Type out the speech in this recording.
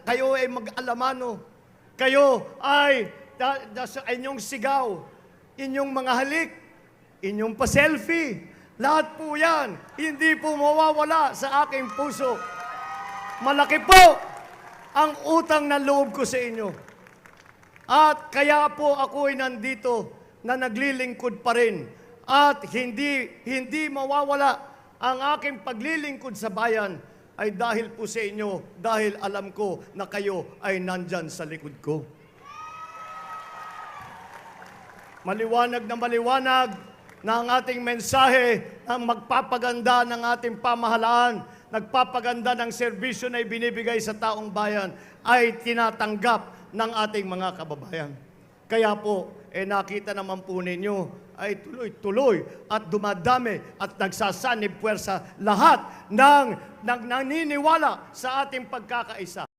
kayo ay mag-alamano. Kayo ay sa inyong sigaw, inyong mga halik, inyong pa-selfie. Lahat po yan, hindi po mawawala sa aking puso. Malaki po ang utang na loob ko sa inyo. At kaya po ako ay nandito na naglilingkod pa rin. At hindi mawawala ang aking paglilingkod sa bayan ay dahil po sa inyo, dahil alam ko na kayo ay nandyan sa likod ko. Maliwanag na ang ating mensahe ang magpapaganda ng ating pamahalaan, nagpapaganda ng serbisyo na ibinibigay sa taong bayan ay tinatanggap ng ating mga kababayan. Kaya po, nakita naman po ninyo ay tuloy-tuloy at dumadami at nagsasanib puwersa lahat ng naniniwala sa ating pagkakaisa.